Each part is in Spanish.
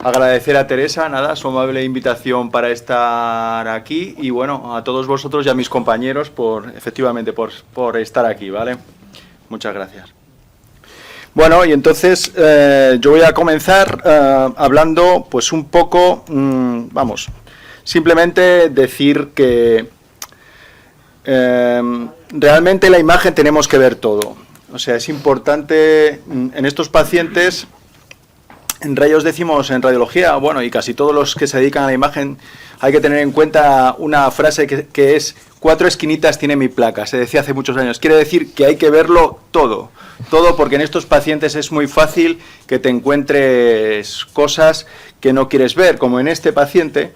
agradecer a Teresa, nada, su amable invitación para estar aquí y bueno, a todos vosotros y a mis compañeros efectivamente por estar aquí, ¿vale? Muchas gracias. Bueno, y entonces yo voy a comenzar hablando pues un poco, simplemente decir que realmente la imagen tenemos que ver todo. O sea, es importante en estos pacientes, en rayos decimos en radiología, bueno, y casi todos los que se dedican a la imagen, hay que tener en cuenta una frase que es 4 esquinitas tiene mi placa, se decía hace muchos años. Quiere decir que hay que verlo todo, porque en estos pacientes es muy fácil que te encuentres cosas que no quieres ver, como en este paciente.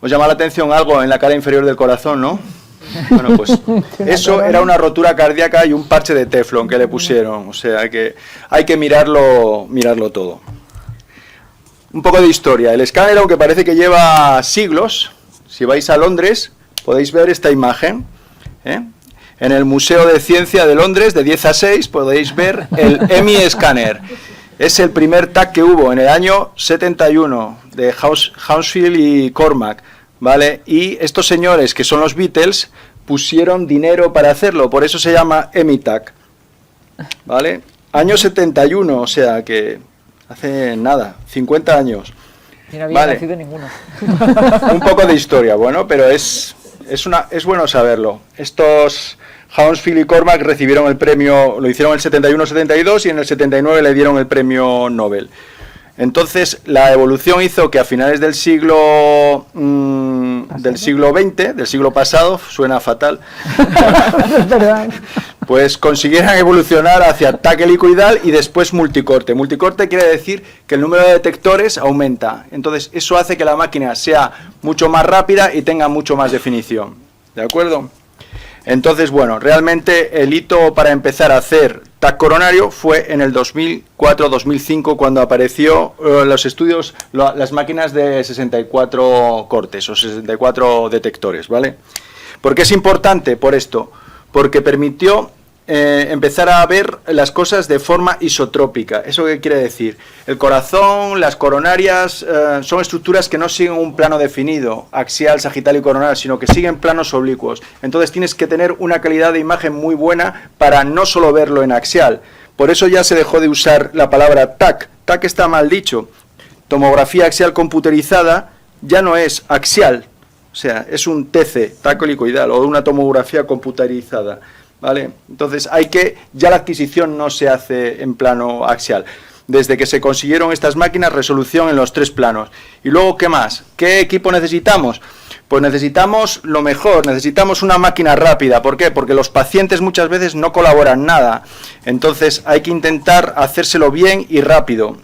Os llama la atención algo en la cara inferior del corazón, ¿no? Bueno, pues eso era una rotura cardíaca y un parche de teflón que le pusieron, o sea que hay que mirarlo todo. Un poco de historia. El escáner, aunque parece que lleva siglos, si vais a Londres podéis ver esta imagen, ¿eh? En el Museo de Ciencia de Londres, de 10 a 6, podéis ver el EMI escáner. Es el primer TAC que hubo en el año 71, de Hounsfield y Cormack, ¿vale? Y estos señores, que son los Beatles, pusieron dinero para hacerlo, por eso se llama EMI-TAC, ¿vale? Año 71, o sea que hace nada, 50 años. Y no había nacido ninguno. Un poco de historia, bueno, pero es bueno saberlo. Estos Hounsfield y Cormack recibieron el premio, lo hicieron en el 71-72 y en el 79 le dieron el premio Nobel. Entonces, la evolución hizo que a finales del siglo XX, del siglo pasado, suena fatal, pues consiguieran evolucionar hacia TAC helicoidal y después multicorte. Multicorte quiere decir que el número de detectores aumenta. Entonces, eso hace que la máquina sea mucho más rápida y tenga mucho más definición. ¿De acuerdo? Entonces, bueno, realmente el hito para empezar a hacer TAC coronario fue en el 2004-2005 cuando apareció los estudios, las máquinas de 64 cortes o 64 detectores, ¿vale? ¿Por qué es importante por esto? Porque permitió empezar a ver las cosas de forma isotrópica. ¿Eso qué quiere decir? El corazón, las coronarias, son estructuras que no siguen un plano definido, axial, sagital y coronar, sino que siguen planos oblicuos. Entonces tienes que tener una calidad de imagen muy buena para no solo verlo en axial. Por eso ya se dejó de usar la palabra TAC. TAC está mal dicho. Tomografía axial computerizada ya no es axial, o sea, es un TC, TAC helicoidal, o una tomografía computerizada. ¿Vale? Entonces ya la adquisición no se hace en plano axial. Desde que se consiguieron estas máquinas, resolución en los 3 planos. Y luego, ¿qué más? ¿Qué equipo necesitamos? Pues necesitamos lo mejor, necesitamos una máquina rápida. ¿Por qué? Porque los pacientes muchas veces no colaboran nada. Entonces hay que intentar hacérselo bien y rápido.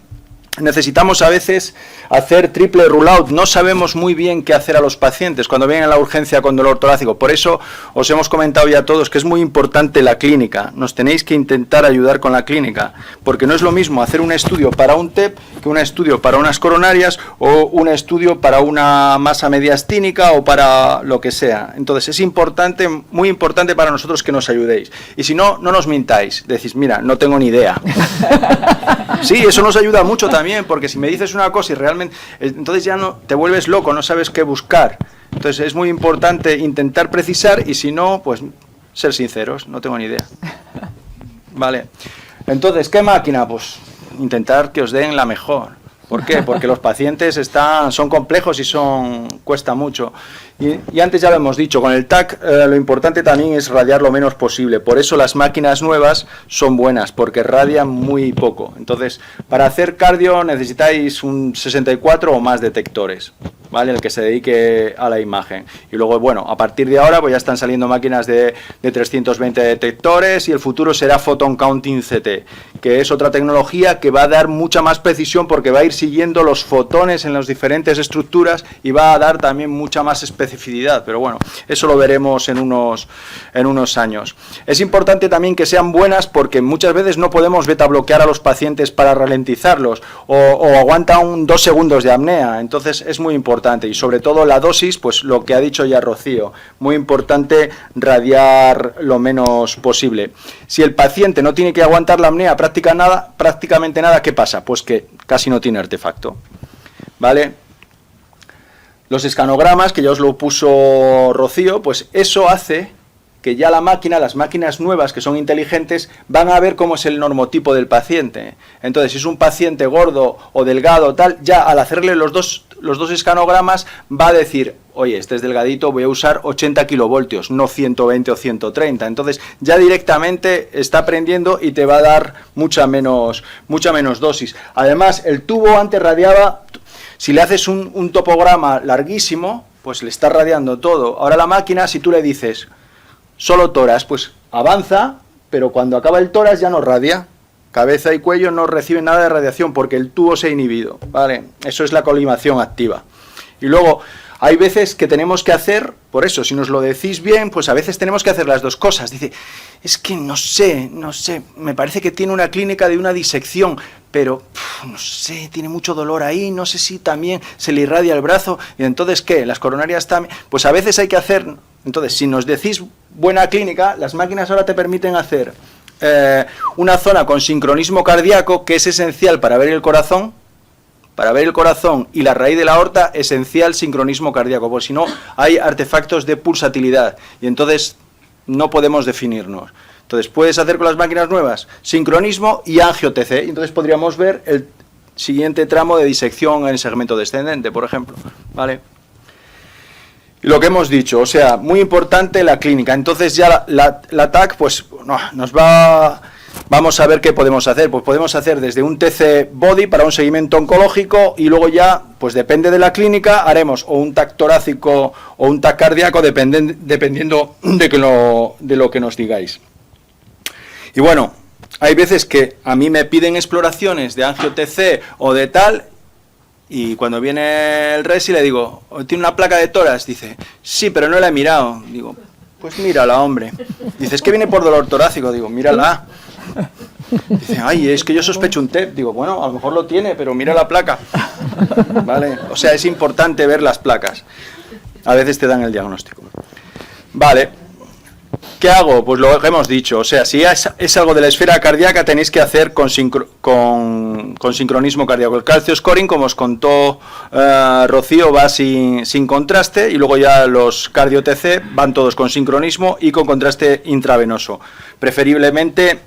Necesitamos a veces hacer triple rule-out, no sabemos muy bien qué hacer a los pacientes cuando vienen a la urgencia con dolor torácico, por eso os hemos comentado ya a todos que es muy importante la clínica, nos tenéis que intentar ayudar con la clínica, porque no es lo mismo hacer un estudio para un TEP que un estudio para unas coronarias o un estudio para una masa mediastínica o para lo que sea. Entonces es importante, muy importante para nosotros que nos ayudéis, y si no, no nos mintáis, decís, mira, no tengo ni idea. Sí, eso nos ayuda mucho también, porque si me dices una cosa y realmente, entonces ya no te vuelves loco, no sabes qué buscar. Entonces es muy importante intentar precisar y si no, pues ser sinceros, no tengo ni idea. Vale. Entonces, ¿qué máquina? Pues intentar que os den la mejor. ¿Por qué? Porque los pacientes son complejos y cuesta mucho. Y antes ya lo hemos dicho, con el TAC lo importante también es radiar lo menos posible. Por eso las máquinas nuevas son buenas, porque radian muy poco. Entonces, para hacer cardio necesitáis un 64 o más detectores, ¿vale? El que se dedique a la imagen. Y luego, bueno, a partir de ahora pues ya están saliendo máquinas de 320 detectores y el futuro será Photon Counting CT, que es otra tecnología que va a dar mucha más precisión porque va a ir siguiendo los fotones en las diferentes estructuras y va a dar también mucha más especificidad, pero bueno, eso lo veremos en unos años. Es importante también que sean buenas porque muchas veces no podemos beta bloquear a los pacientes para ralentizarlos o aguantan 2 segundos de apnea, entonces es muy importante y sobre todo la dosis, pues lo que ha dicho ya Rocío, muy importante radiar lo menos posible. Si el paciente no tiene que aguantar la apnea prácticamente nada, ¿qué pasa? Pues que casi no tiene artefacto. ¿vale? Los escanogramas, que ya os lo puso Rocío, pues eso hace que ya la máquina, las máquinas nuevas que son inteligentes, van a ver cómo es el normotipo del paciente. Entonces, si es un paciente gordo o delgado, tal, ya al hacerle los dos escanogramas va a decir, oye, este es delgadito, voy a usar 80 kilovoltios, no 120 o 130. Entonces, ya directamente está aprendiendo y te va a dar mucha menos dosis. Además, el tubo antes radiaba, si le haces un topograma larguísimo, pues le está radiando todo. Ahora la máquina, si tú le dices solo tórax, pues avanza, pero cuando acaba el tórax ya no radia. Cabeza y cuello no reciben nada de radiación porque el tubo se ha inhibido, ¿vale? Eso es la colimación activa. Y luego, hay veces que tenemos que hacer, por eso, si nos lo decís bien, pues a veces tenemos que hacer las dos cosas. Dice, es que no sé, me parece que tiene una clínica de una disección, pero no sé, tiene mucho dolor ahí, no sé si también se le irradia el brazo, y entonces, ¿qué? Las coronarias también. Pues a veces hay que hacer, entonces, si nos decís buena clínica, las máquinas ahora te permiten hacer una zona con sincronismo cardíaco, que es esencial para ver el corazón. Para ver el corazón y la raíz de la aorta, esencial sincronismo cardíaco, porque si no hay artefactos de pulsatilidad y entonces no podemos definirnos. Entonces puedes hacer con las máquinas nuevas sincronismo y angio-TC, y entonces podríamos ver el siguiente tramo de disección en el segmento descendente, por ejemplo, ¿vale? Y lo que hemos dicho, o sea, muy importante la clínica. Entonces ya la TAC, pues no, vamos a ver qué podemos hacer. Pues podemos hacer desde un TC body para un seguimiento oncológico y luego ya, pues depende de la clínica, haremos o un TAC torácico o un TAC cardíaco, dependiendo de lo que nos digáis. Y bueno, hay veces que a mí me piden exploraciones de angio-TC o de tal, y cuando viene el resi le digo, ¿tiene una placa de tórax? Dice, sí, pero no la he mirado. Digo, pues mírala, hombre. Dice, es que viene por dolor torácico. Digo, mírala. Dice, ay, es que yo sospecho un TEP. Digo, bueno, a lo mejor lo tiene, pero mira la placa. ¿Vale? O sea, es importante ver las placas. A veces te dan el diagnóstico. Vale. ¿Qué hago? Pues lo que hemos dicho, o sea, si es algo de la esfera cardíaca, tenéis que hacer con sincronismo cardíaco. El calcio scoring, como os contó Rocío, va sin contraste, y luego ya los cardio-TC van todos con sincronismo y con contraste intravenoso. Preferiblemente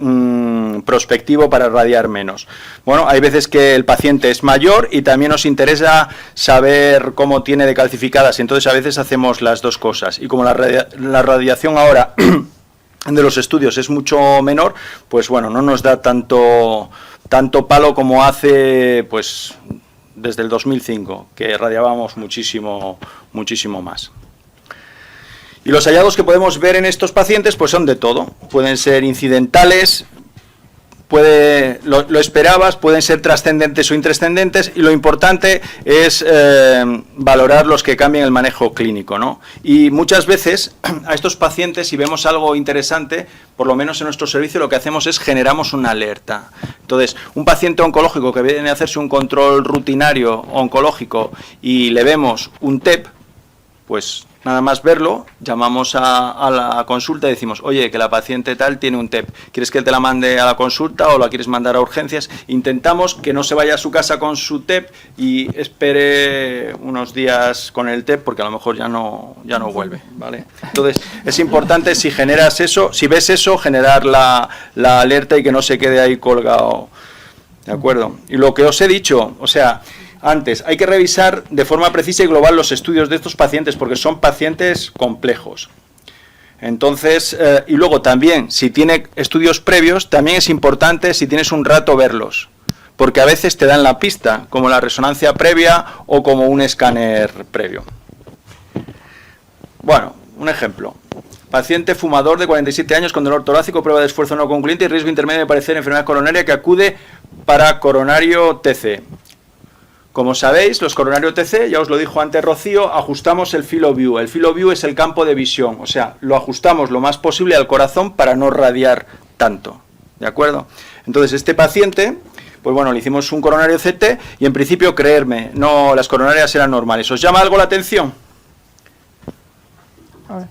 prospectivo para radiar menos. Bueno, hay veces que el paciente es mayor y también nos interesa saber cómo tiene de calcificadas, y entonces a veces hacemos las dos cosas. Y como la radiación ahora de los estudios es mucho menor, pues bueno, no nos da tanto palo como hace, pues, desde el 2005, que radiábamos muchísimo más. Y los hallazgos que podemos ver en estos pacientes, pues son de todo. Pueden ser incidentales, lo esperabas, pueden ser trascendentes o intrascendentes, y lo importante es valorar los que cambian el manejo clínico, ¿no? Y muchas veces a estos pacientes, si vemos algo interesante, por lo menos en nuestro servicio lo que hacemos es generamos una alerta. Entonces, un paciente oncológico que viene a hacerse un control rutinario oncológico y le vemos un TEP, pues nada más verlo, llamamos a la consulta y decimos, oye, que la paciente tal tiene un TEP, ¿quieres que te la mande a la consulta o la quieres mandar a urgencias? Intentamos que no se vaya a su casa con su TEP y espere unos días con el TEP, porque a lo mejor ya no vuelve, ¿vale? Entonces, es importante, si generas eso, si ves eso, generar la alerta y que no se quede ahí colgado, ¿de acuerdo? Y lo que os he dicho, o sea, antes, hay que revisar de forma precisa y global los estudios de estos pacientes, porque son pacientes complejos. Entonces, y luego también, si tiene estudios previos, también es importante, si tienes un rato, verlos, porque a veces te dan la pista, como la resonancia previa o como un escáner previo. Bueno, un ejemplo. Paciente fumador de 47 años con dolor torácico, prueba de esfuerzo no concluyente y riesgo intermedio de padecer enfermedad coronaria, que acude para coronario TC. Como sabéis, los coronarios TC, ya os lo dijo antes Rocío, ajustamos el field of view. El field of view es el campo de visión, o sea, lo ajustamos lo más posible al corazón para no radiar tanto, ¿de acuerdo? Entonces, este paciente, pues bueno, le hicimos un coronario CT y en principio, creerme, no, las coronarias eran normales. ¿Os llama algo la atención? A ver.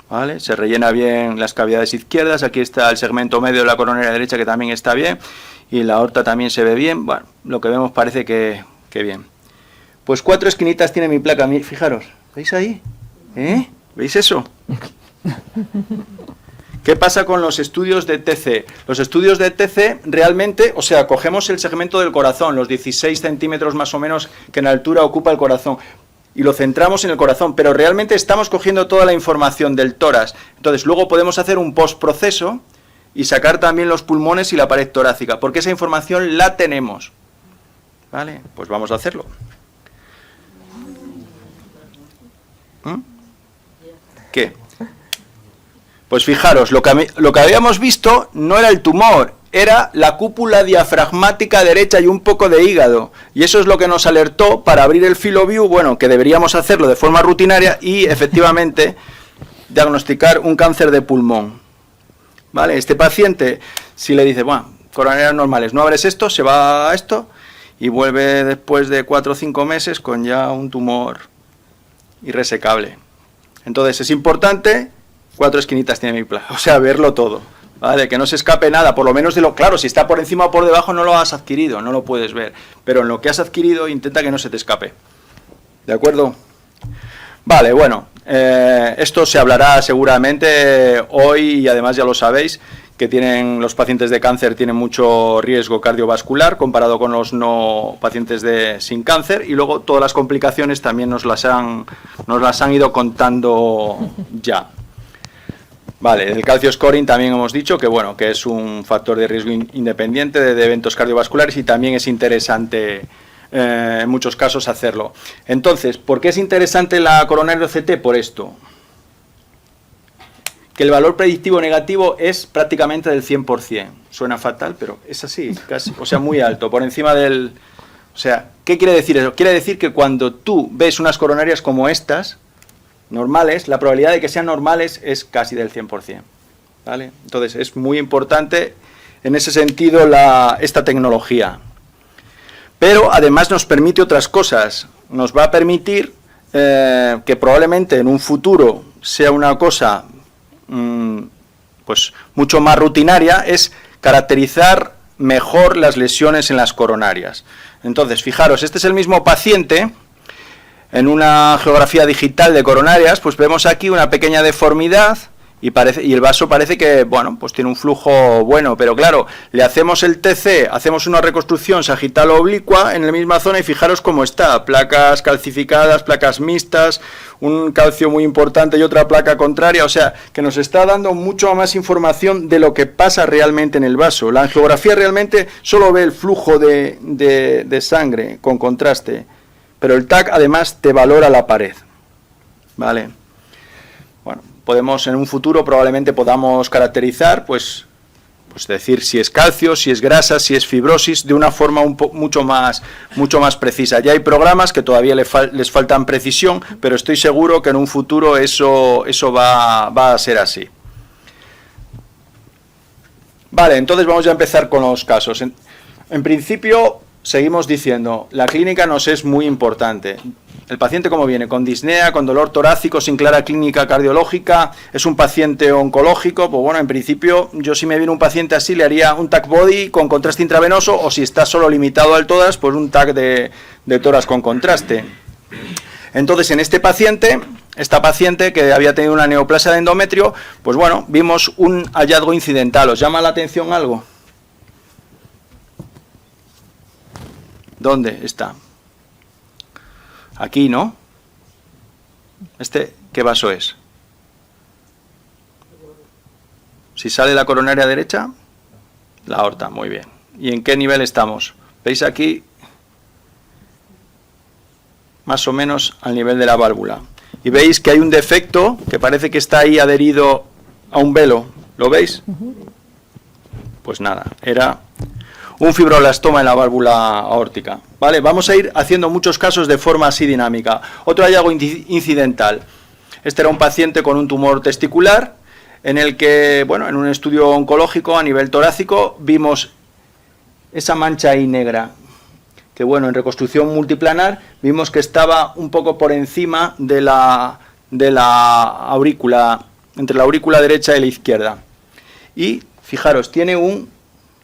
¿vale? Se rellena bien las cavidades izquierdas, aquí está el segmento medio de la coronaria derecha que también está bien, y la aorta también se ve bien, bueno, lo que vemos parece que bien. Pues 4 esquinitas tiene mi placa, fijaros, ¿veis ahí? ¿Veis eso? ¿Qué pasa con los estudios de TC? Los estudios de TC realmente, o sea, cogemos el segmento del corazón, los 16 centímetros más o menos que en altura ocupa el corazón, y lo centramos en el corazón, pero realmente estamos cogiendo toda la información del tórax. Entonces, luego podemos hacer un postproceso y sacar también los pulmones y la pared torácica, porque esa información la tenemos. ¿Vale? Pues vamos a hacerlo. ¿Qué? Pues fijaros, lo que habíamos visto no era el tumor, era la cúpula diafragmática derecha y un poco de hígado. Y eso es lo que nos alertó para abrir el FiloView, bueno, que deberíamos hacerlo de forma rutinaria y efectivamente diagnosticar un cáncer de pulmón. ¿Vale? Este paciente, si le dice, bueno, coronarias normales, no abres esto, se va a esto y vuelve después de 4 o 5 meses con ya un tumor irresecable. Entonces es importante, 4 esquinitas tiene mi placa, o sea, verlo todo, ¿vale? Que no se escape nada, por lo menos de lo claro, si está por encima o por debajo no lo has adquirido, no lo puedes ver, pero en lo que has adquirido intenta que no se te escape, ¿de acuerdo? Vale, bueno, esto se hablará seguramente hoy y además ya lo sabéis, que los pacientes de cáncer tienen mucho riesgo cardiovascular comparado con los no pacientes sin cáncer, y luego todas las complicaciones también nos las han ido contando ya. Vale, el calcio scoring también hemos dicho que bueno, que es un factor de riesgo independiente de eventos cardiovasculares y también es interesante en muchos casos hacerlo. Entonces, ¿por qué es interesante la coronario CT? Por esto. Que el valor predictivo negativo es prácticamente del 100%. Suena fatal, pero es así, casi, o sea, muy alto, por encima del... O sea, ¿qué quiere decir eso? Quiere decir que cuando tú ves unas coronarias como estas, normales, la probabilidad de que sean normales es casi del 100%. ¿Vale? Entonces, es muy importante en ese sentido esta tecnología. Pero además nos permite otras cosas. Nos va a permitir que probablemente en un futuro sea una cosa pues mucho más rutinaria, es caracterizar mejor las lesiones en las coronarias. Entonces, fijaros, este es el mismo paciente. En una geografía digital de coronarias, pues vemos aquí una pequeña deformidad y el vaso parece que, bueno, pues tiene un flujo bueno, pero claro, le hacemos el TC, hacemos una reconstrucción sagital-oblicua en la misma zona y fijaros cómo está, placas calcificadas, placas mixtas, un calcio muy importante y otra placa contraria, o sea, que nos está dando mucho más información de lo que pasa realmente en el vaso. La angiografía realmente solo ve el flujo de sangre con contraste, pero el TAC además te valora la pared, ¿vale? Bueno, podemos en un futuro probablemente podamos caracterizar, pues decir si es calcio, si es grasa, si es fibrosis, de una forma mucho más precisa. Ya hay programas que todavía les faltan precisión, pero estoy seguro que en un futuro eso va a ser así. Vale, entonces vamos ya a empezar con los casos. En principio, seguimos diciendo, la clínica nos es muy importante. El paciente, ¿cómo viene? Con disnea, con dolor torácico, sin clara clínica cardiológica, es un paciente oncológico. Pues bueno, en principio, yo si me viene un paciente así, le haría un TAC body con contraste intravenoso, o si está solo limitado al tórax, pues un TAC de tórax con contraste. Entonces, en esta paciente que había tenido una neoplasia de endometrio, pues bueno, vimos un hallazgo incidental. ¿Os llama la atención algo? ¿Dónde está? Aquí, ¿no? ¿Qué vaso es? Si sale la coronaria derecha, la aorta, muy bien. ¿Y en qué nivel estamos? ¿Veis aquí? Más o menos al nivel de la válvula. Y veis que hay un defecto que parece que está ahí adherido a un velo. ¿Lo veis? Pues nada, era un fibroblastoma en la válvula aórtica. ¿Vale? Vamos a ir haciendo muchos casos de forma así dinámica. Otro hallazgo incidental. Este era un paciente con un tumor testicular, en el que, bueno, en un estudio oncológico a nivel torácico, vimos esa mancha ahí negra, que bueno, en reconstrucción multiplanar, vimos que estaba un poco por encima de la aurícula entre la aurícula derecha y la izquierda. Y, fijaros, tiene un,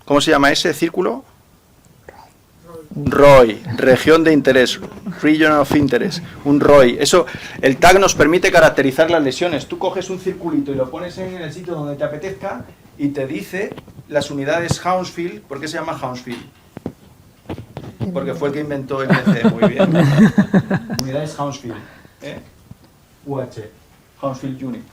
¿cómo se llama ese círculo? ROI, región de interés, region of interest, un ROI. Eso, el TAC nos permite caracterizar las lesiones. Tú coges un circulito y lo pones en el sitio donde te apetezca y te dice las unidades Hounsfield. ¿Por qué se llama Hounsfield? Porque fue el que inventó el PC, muy bien. Unidades Hounsfield, UH, Hounsfield Unit.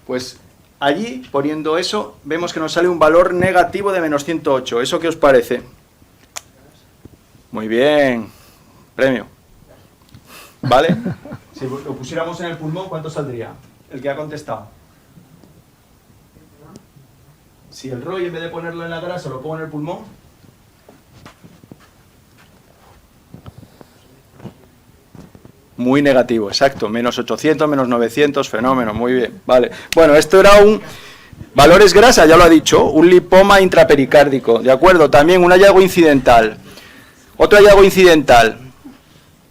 Pues allí, poniendo eso, vemos que nos sale un valor negativo de menos 108. ¿Eso qué os parece? Muy bien, premio. ¿Vale? Si lo pusiéramos en el pulmón, ¿cuánto saldría? El que ha contestado. Si el ROI, en vez de ponerlo en la grasa, lo pongo en el pulmón. Muy negativo, exacto. Menos 800, menos 900, fenómeno, muy bien. Vale. Bueno, esto era un... Valores grasa, ya lo ha dicho, un lipoma intrapericárdico, ¿de acuerdo? También un hallazgo incidental. Otro hallazgo incidental.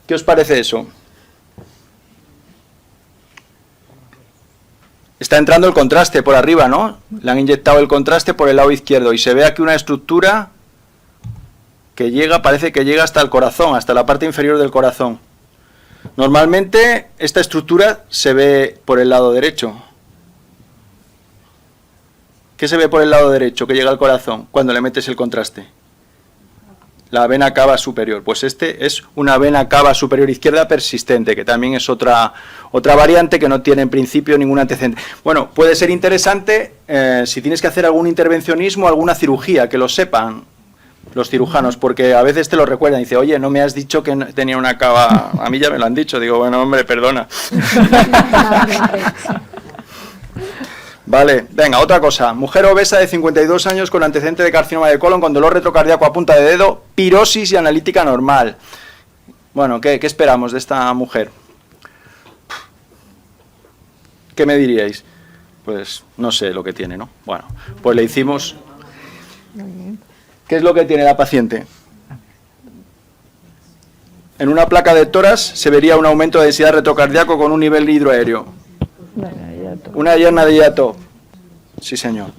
¿Qué os parece eso? Está entrando el contraste por arriba, ¿no? Le han inyectado el contraste por el lado izquierdo y se ve aquí una estructura que llega, parece que llega hasta el corazón, hasta la parte inferior del corazón. Normalmente esta estructura se ve por el lado derecho. ¿Qué se ve por el lado derecho que llega al corazón cuando le metes el contraste? La vena cava superior. Pues este es una vena cava superior izquierda persistente, que también es otra variante que no tiene en principio ningún antecedente. Bueno, puede ser interesante si tienes que hacer algún intervencionismo, alguna cirugía, que lo sepan los cirujanos, porque a veces te lo recuerdan y dice, oye, no me has dicho que tenía una cava. A mí ya me lo han dicho. Digo, bueno, hombre, perdona. Vale, venga, otra cosa. Mujer obesa de 52 años con antecedente de carcinoma de colon, con dolor retrocardíaco a punta de dedo, pirosis y analítica normal. Bueno, ¿qué esperamos de esta mujer? ¿Qué me diríais? Pues no sé lo que tiene, ¿no? Bueno, pues le hicimos... ¿Qué es lo que tiene la paciente? En una placa de tórax se vería un aumento de densidad retrocardíaco con un nivel hidroaéreo. Una yerna de hiato. Sí, señor.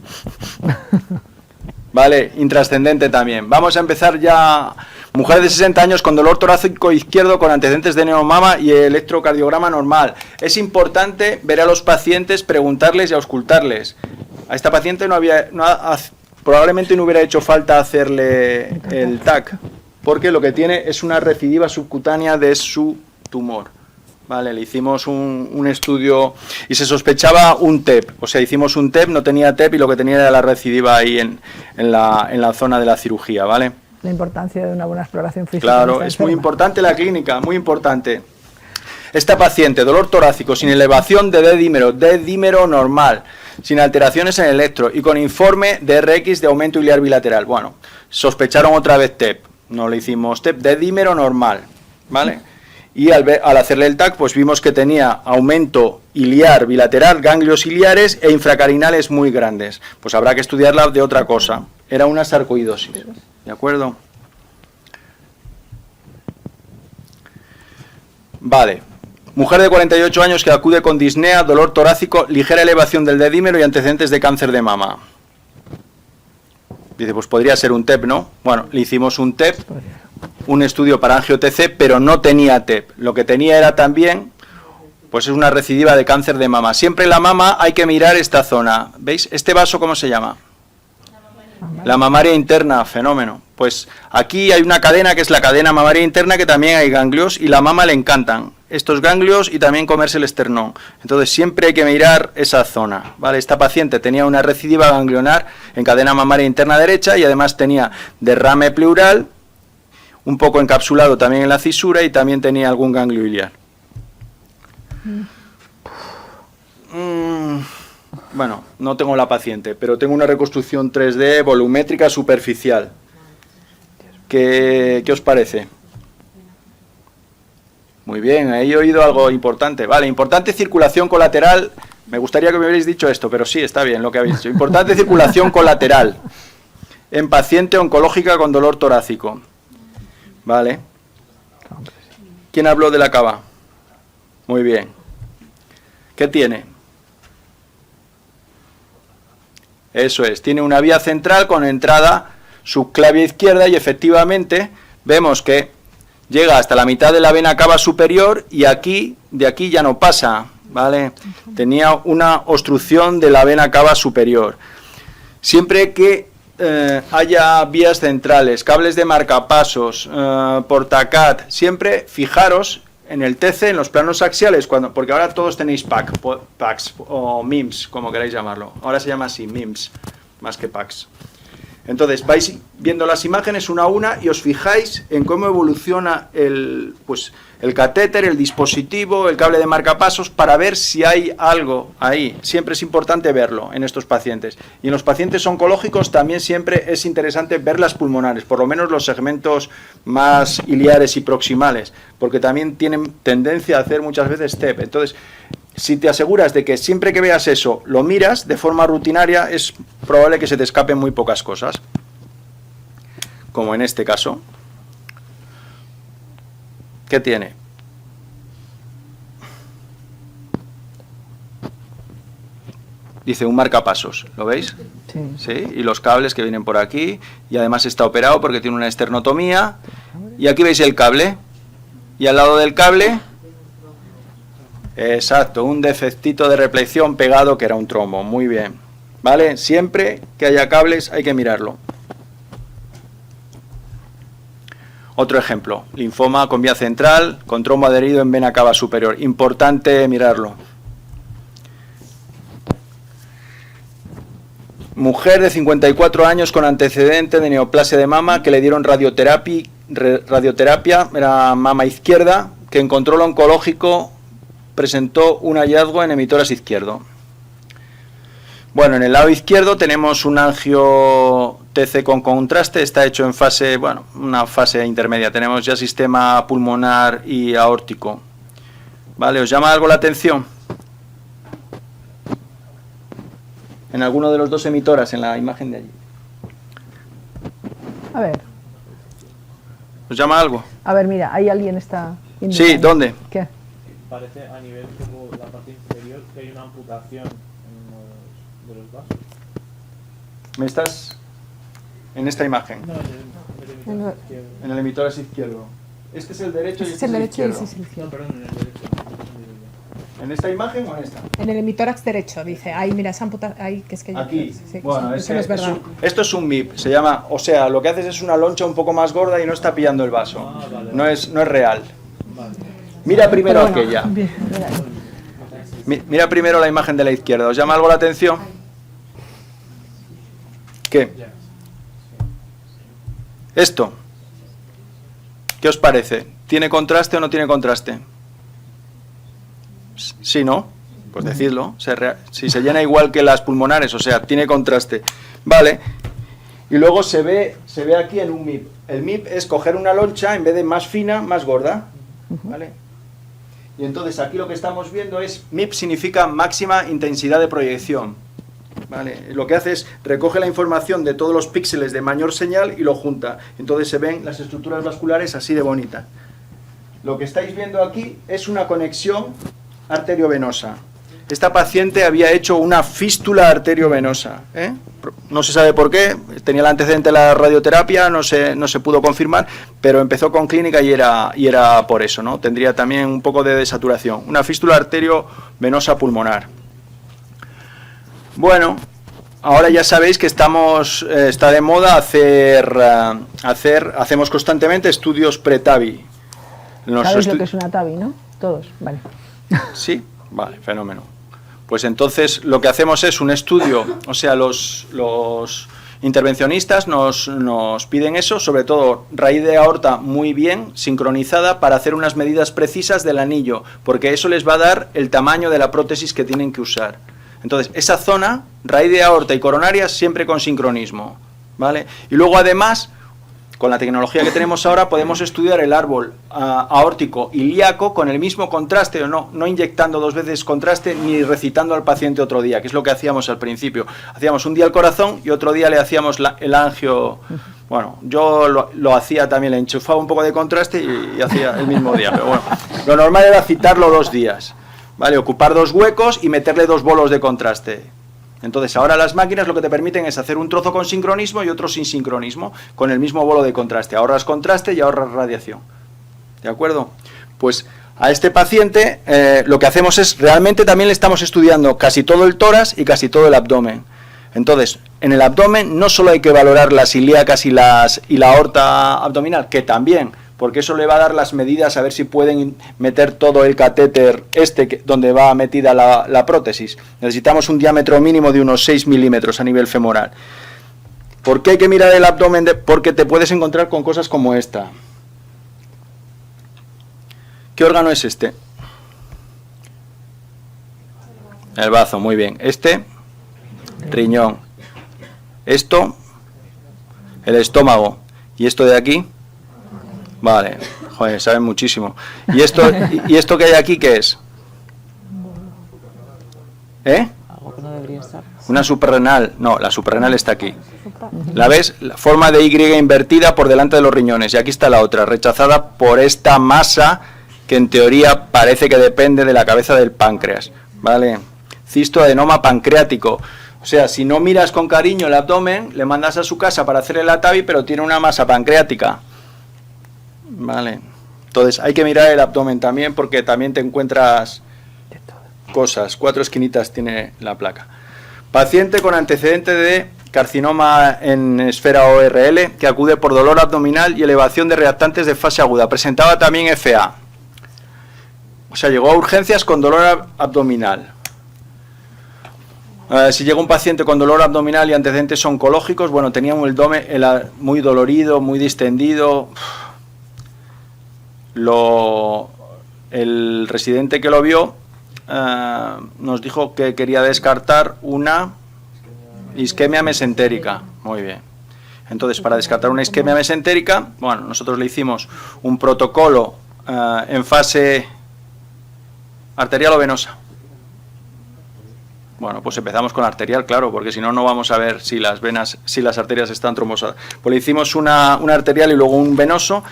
Vale, intrascendente también. Vamos a empezar ya. Mujer de 60 años con dolor torácico izquierdo con antecedentes de neomama y electrocardiograma normal. Es importante ver a los pacientes, preguntarles y auscultarles. A esta paciente probablemente no hubiera hecho falta hacerle el TAC, porque lo que tiene es una recidiva subcutánea de su tumor. Vale, le hicimos un estudio y se sospechaba un TEP, o sea, hicimos un TEP, no tenía TEP y lo que tenía era la recidiva ahí en la zona de la cirugía, ¿vale? La importancia de una buena exploración física. Claro, es muy importante la clínica, muy importante. Esta paciente, dolor torácico, sin elevación de D-dímero normal, sin alteraciones en el electro y con informe de RX de aumento iliar bilateral. Bueno, sospecharon otra vez TEP, no le hicimos TEP, D-dímero normal, ¿vale? Y al hacerle el TAC, pues vimos que tenía aumento iliar bilateral, ganglios iliares e infracarinales muy grandes. Pues habrá que estudiarla de otra cosa. Era una sarcoidosis. ¿De acuerdo? Vale. Mujer de 48 años que acude con disnea, dolor torácico, ligera elevación del D-dímero y antecedentes de cáncer de mama. Dice, pues podría ser un TEP, ¿no? Bueno, le hicimos un TEP, un estudio para angio-TC, pero no tenía TEP. Lo que tenía era también, pues es una recidiva de cáncer de mama. Siempre en la mama hay que mirar esta zona. ¿Veis? ¿Este vaso cómo se llama? La mamaria interna, fenómeno. Pues aquí hay una cadena que es la cadena mamaria interna, que también hay ganglios y la mama le encantan estos ganglios y también comerse el esternón. Entonces siempre hay que mirar esa zona, ¿vale? Esta paciente tenía una recidiva ganglionar en cadena mamaria interna derecha y además tenía derrame pleural, un poco encapsulado también en la cisura y también tenía algún ganglio iliar. Bueno, no tengo la paciente, pero tengo una reconstrucción 3D volumétrica superficial. ¿Qué os parece? Muy bien, ahí he oído algo importante. Vale, importante circulación colateral. Me gustaría que me hubierais dicho esto, pero sí, está bien lo que habéis dicho. Importante circulación colateral en paciente oncológica con dolor torácico. Vale. ¿Quién habló de la cava? Muy bien. ¿Qué tiene? Eso es, tiene una vía central con entrada subclavia izquierda y efectivamente vemos que llega hasta la mitad de la vena cava superior y aquí, de aquí ya no pasa, ¿vale? Tenía una obstrucción de la vena cava superior. Siempre que haya vías centrales, cables de marcapasos, portacat, siempre fijaros en el TC, en los planos axiales, porque ahora todos tenéis PACs o MIMS, como queráis llamarlo. Ahora se llama así, MIMS, más que PACs. Entonces vais viendo las imágenes una a una y os fijáis en cómo evoluciona el catéter, el dispositivo, el cable de marcapasos, para ver si hay algo ahí. Siempre es importante verlo en estos pacientes. Y en los pacientes oncológicos también siempre es interesante ver las pulmonares, por lo menos los segmentos más iliares y proximales, porque también tienen tendencia a hacer muchas veces TEP. Entonces, si te aseguras de que siempre que veas eso lo miras de forma rutinaria, es probable que se te escapen muy pocas cosas, como en este caso. ¿Qué tiene? Dice un marcapasos, ¿lo veis? Sí. Sí, y los cables que vienen por aquí, y además está operado porque tiene una esternotomía, y aquí veis el cable, y al lado del cable, exacto, un defectito de replección pegado que era un trombo, muy bien, ¿vale? Siempre que haya cables hay que mirarlo. Otro ejemplo, linfoma con vía central, con trombo adherido en vena cava superior, importante mirarlo. Mujer de 54 años con antecedente de neoplasia de mama que le dieron radioterapia, era mama izquierda, que en control oncológico presentó un hallazgo en emitóras izquierdo. Bueno, en el lado izquierdo tenemos un angio TC con contraste, está hecho en fase, bueno, una fase intermedia. Tenemos ya sistema pulmonar y aórtico. ¿Vale? ¿Os llama algo la atención? En alguno de los dos emitoras, en la imagen de allí. A ver. ¿Os llama algo? A ver, mira, ahí alguien está... Sí, ¿dónde? ¿Qué? Parece a nivel como la parte inferior que hay una amputación en uno de los vasos. ¿Me estás en esta imagen? No, en el izquierdo. En el emitor izquierdo. Este es el derecho y Ese este es el el derecho y izquierdo. ese es el No, izquierdo. perdón, en el derecho. ¿En esta imagen o en esta? En el hemitórax derecho, dice. Ahí, mira, esa amputación. Ahí, que es que yo. Aquí. Sí, Bueno, eso no es verdad. esto es un MIP, se llama, o sea, lo que haces es una loncha un poco más gorda y no está pillando el vaso. Ah, vale. No es real. Vale. Mira primero Pero bueno, aquella. bien, mira. Mira primero la imagen de la izquierda. ¿Os llama algo la atención? ¿Qué? Ya. Esto. ¿Qué os parece? ¿Tiene contraste o no tiene contraste? Sí, ¿no? Pues decidlo. Si se llena igual que las pulmonares, o sea, tiene contraste. Vale. Y luego se ve aquí en un MIP. El MIP es coger una loncha en vez de más fina, más gorda. ¿Vale? Y entonces aquí lo que estamos viendo es, MIP significa máxima intensidad de proyección. ¿Vale? Lo que hace es, recoge la información de todos los píxeles de mayor señal y lo junta. Entonces se ven las estructuras vasculares así de bonitas. Lo que estáis viendo aquí es una conexión arteriovenosa. Esta paciente había hecho una fístula arteriovenosa, ¿eh? No se sabe por qué, tenía el antecedente de la radioterapia, no se pudo confirmar, pero empezó con clínica y era por eso, ¿no? Tendría también un poco de desaturación, una fístula arteriovenosa pulmonar. Bueno, ahora ya sabéis que está de moda hacemos constantemente estudios pre-TAVI. ¿Sabes lo que es una TAVI, no? Todos, vale. Sí, vale, fenómeno. Pues entonces lo que hacemos es un estudio, o sea, los intervencionistas nos piden eso, sobre todo raíz de aorta muy bien sincronizada para hacer unas medidas precisas del anillo, porque eso les va a dar el tamaño de la prótesis que tienen que usar. Entonces, esa zona, raíz de aorta y coronaria, siempre con sincronismo, ¿vale? Y luego además, con la tecnología que tenemos ahora, podemos estudiar el árbol aórtico ilíaco con el mismo contraste, o no inyectando dos veces contraste ni recitando al paciente otro día, que es lo que hacíamos al principio. Hacíamos un día el corazón y otro día le hacíamos el angio. Bueno, yo lo hacía también, le enchufaba un poco de contraste y hacía el mismo día, pero bueno, lo normal era citarlo 2 días, ¿vale? Ocupar 2 huecos y meterle 2 bolos de contraste. Entonces, ahora las máquinas lo que te permiten es hacer un trozo con sincronismo y otro sin sincronismo, con el mismo bolo de contraste. Ahorras contraste y ahorras radiación. ¿De acuerdo? Pues a este paciente lo que hacemos es, realmente también le estamos estudiando casi todo el tórax y casi todo el abdomen. Entonces, en el abdomen no solo hay que valorar las ilíacas y la aorta abdominal, que también, porque eso le va a dar las medidas a ver si pueden meter todo el catéter donde va metida la prótesis. Necesitamos un diámetro mínimo de unos 6 milímetros a nivel femoral. ¿Por qué hay que mirar el abdomen? Porque te puedes encontrar con cosas como esta. ¿Qué órgano es este? El bazo, muy bien. Riñón. Esto, el estómago. ¿Y esto de aquí? Vale, joder, saben muchísimo. ¿Y esto que hay aquí qué es? Algo que no debería estar. Una suprarrenal. No, la suprarrenal está aquí. ¿La ves? La forma de Y invertida por delante de los riñones. Y aquí está la otra, rechazada por esta masa que en teoría parece que depende de la cabeza del páncreas. ¿Vale? Cistoadenoma pancreático. O sea, si no miras con cariño el abdomen, le mandas a su casa para hacer el ATAVI, pero tiene una masa pancreática. Vale. Entonces hay que mirar el abdomen también, porque también te encuentras cosas. 4 esquinitas tiene la placa. Paciente con antecedente de carcinoma en esfera ORL, que acude por dolor abdominal y elevación de reactantes de fase aguda. Presentaba también FA. O sea, llegó a urgencias con dolor abdominal. Si llega un paciente con dolor abdominal y antecedentes oncológicos, bueno, tenía un abdomen muy dolorido, muy distendido. El residente que lo vio nos dijo que quería descartar una isquemia mesentérica. Muy bien. Entonces, para descartar una isquemia mesentérica, bueno, nosotros le hicimos un protocolo en fase arterial o venosa. Bueno, pues empezamos con arterial, claro, porque si no, no vamos a ver si las arterias están trombosadas. Pues le hicimos una arterial y luego un venoso,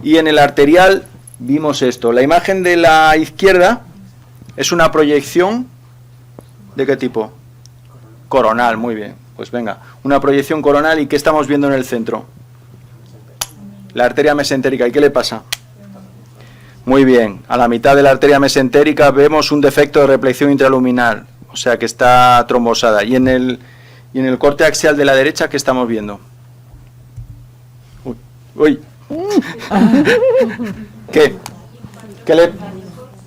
y en el arterial vimos esto. La imagen de la izquierda es una proyección, ¿de qué tipo? Coronal, muy bien. Pues venga, una proyección coronal, ¿y qué estamos viendo en el centro? La arteria mesentérica, ¿y qué le pasa? Muy bien, a la mitad de la arteria mesentérica vemos un defecto de repleción intraluminal. O sea que está trombosada. Y en el corte axial de la derecha, ¿qué estamos viendo? Uy. ¿Qué?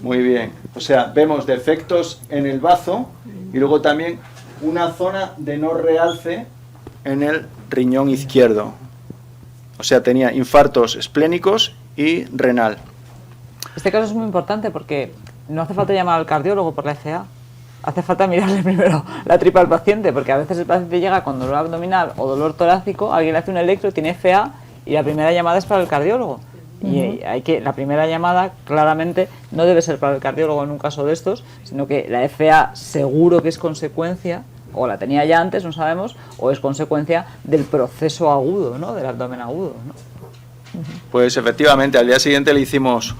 Muy bien. O sea, vemos defectos en el bazo y luego también una zona de no realce en el riñón izquierdo. O sea, tenía infartos esplénicos y renal. Este caso es muy importante porque no hace falta llamar al cardiólogo por la FA. Hace falta mirarle primero la tripa al paciente, porque a veces el paciente llega con dolor abdominal o dolor torácico, alguien le hace un electro, tiene FA y la primera llamada es para el cardiólogo. Y la primera llamada claramente no debe ser para el cardiólogo en un caso de estos, sino que la FA seguro que es consecuencia, o la tenía ya antes, no sabemos, o es consecuencia del proceso agudo, ¿no? Del abdomen agudo, ¿no? Pues efectivamente, al día siguiente le hicimos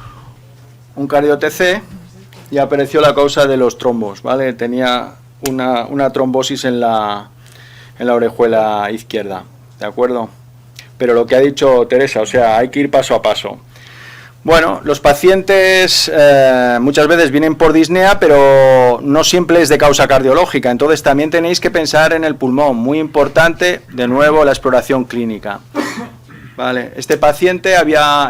un cardio-TC y apareció la causa de los trombos, ¿vale? Tenía una trombosis en la orejuela izquierda, ¿de acuerdo? Pero lo que ha dicho Teresa, o sea, hay que ir paso a paso. Bueno, los pacientes muchas veces vienen por disnea, pero no siempre es de causa cardiológica, entonces también tenéis que pensar en el pulmón, muy importante, de nuevo, la exploración clínica. Vale, esta paciente había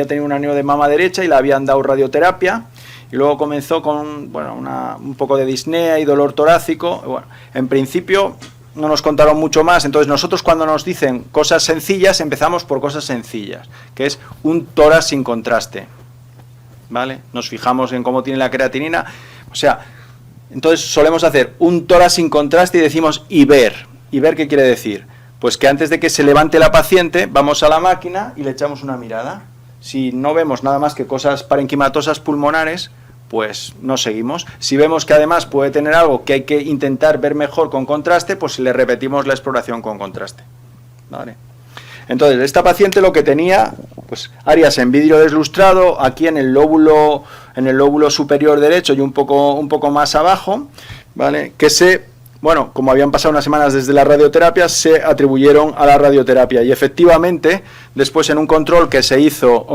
tenido un aneo de mama derecha y le habían dado radioterapia. Y luego comenzó con un poco de disnea y dolor torácico. Bueno, en principio no nos contaron mucho más, entonces nosotros cuando nos dicen cosas sencillas, empezamos por cosas sencillas, que es un tórax sin contraste. ¿Vale? Nos fijamos en cómo tiene la creatinina, o sea, entonces solemos hacer un tórax sin contraste y decimos IBER. ¿IBER qué quiere decir? Pues que antes de que se levante la paciente, vamos a la máquina y le echamos una mirada. Si no vemos nada más que cosas parenquimatosas pulmonares, pues no seguimos. Si vemos que además puede tener algo que hay que intentar ver mejor con contraste, pues le repetimos la exploración con contraste. ¿Vale? Entonces, esta paciente lo que tenía, pues áreas en vidrio deslustrado, aquí en el lóbulo superior derecho y un poco más abajo, ¿vale? Que se bueno, como habían pasado unas semanas desde la radioterapia, se atribuyeron a la radioterapia. Y efectivamente, después en un control que se hizo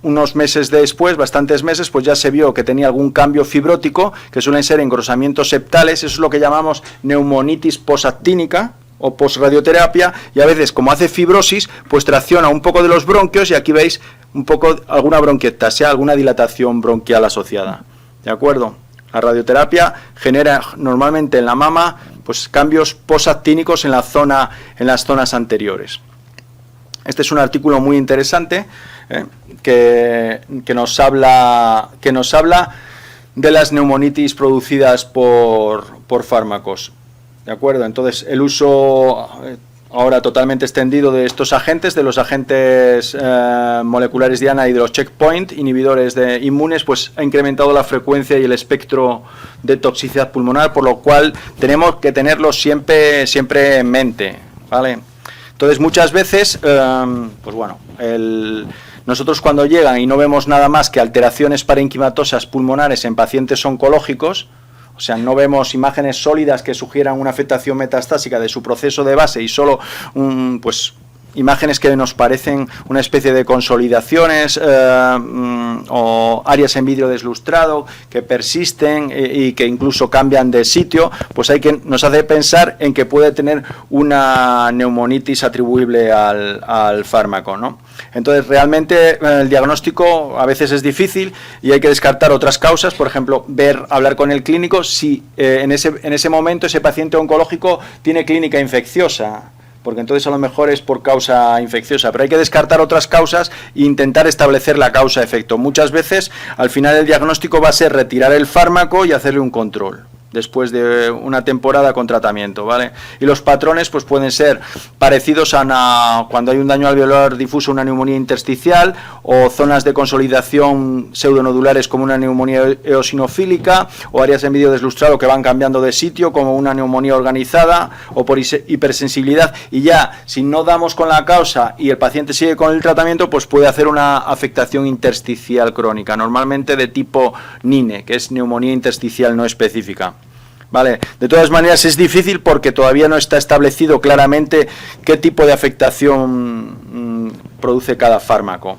unos meses después, bastantes meses, pues ya se vio que tenía algún cambio fibrótico, que suelen ser engrosamientos septales. Eso es lo que llamamos neumonitis posactínica o posradioterapia, y a veces, como hace fibrosis, pues tracciona un poco de los bronquios, y aquí veis un poco alguna bronquiectasia, alguna dilatación bronquial asociada. ¿De acuerdo? La radioterapia genera normalmente en la mama pues cambios posactínicos en las zonas anteriores. Este es un artículo muy interesante que nos habla de las neumonitis producidas por fármacos. ¿De acuerdo? Entonces, el uso ahora totalmente extendido de estos agentes, de los agentes moleculares diana y de los checkpoint inhibidores de inmunes, pues ha incrementado la frecuencia y el espectro de toxicidad pulmonar, por lo cual tenemos que tenerlo siempre en mente, ¿vale? Entonces, muchas veces, pues bueno, nosotros cuando llegan y no vemos nada más que alteraciones parenquimatosas pulmonares en pacientes oncológicos, o sea, no vemos imágenes sólidas que sugieran una afectación metastásica de su proceso de base y solo pues imágenes que nos parecen una especie de consolidaciones o áreas en vidrio deslustrado que persisten y que incluso cambian de sitio, pues nos hace pensar en que puede tener una neumonitis atribuible al fármaco, ¿no? Entonces, realmente el diagnóstico a veces es difícil y hay que descartar otras causas, por ejemplo, hablar con el clínico si en ese momento ese paciente oncológico tiene clínica infecciosa, porque entonces a lo mejor es por causa infecciosa, pero hay que descartar otras causas e intentar establecer la causa-efecto. Muchas veces, al final el diagnóstico va a ser retirar el fármaco y hacerle un control después de una temporada con tratamiento, ¿vale? Y los patrones pues pueden ser parecidos a cuando hay un daño alveolar difuso, una neumonía intersticial, o zonas de consolidación pseudonodulares como una neumonía eosinofílica, o áreas en vidrio deslustrado que van cambiando de sitio como una neumonía organizada, o por hipersensibilidad. Y ya, si no damos con la causa y el paciente sigue con el tratamiento, pues puede hacer una afectación intersticial crónica, normalmente de tipo NINE, que es neumonía intersticial no específica. Vale, de todas maneras es difícil porque todavía no está establecido claramente qué tipo de afectación produce cada fármaco.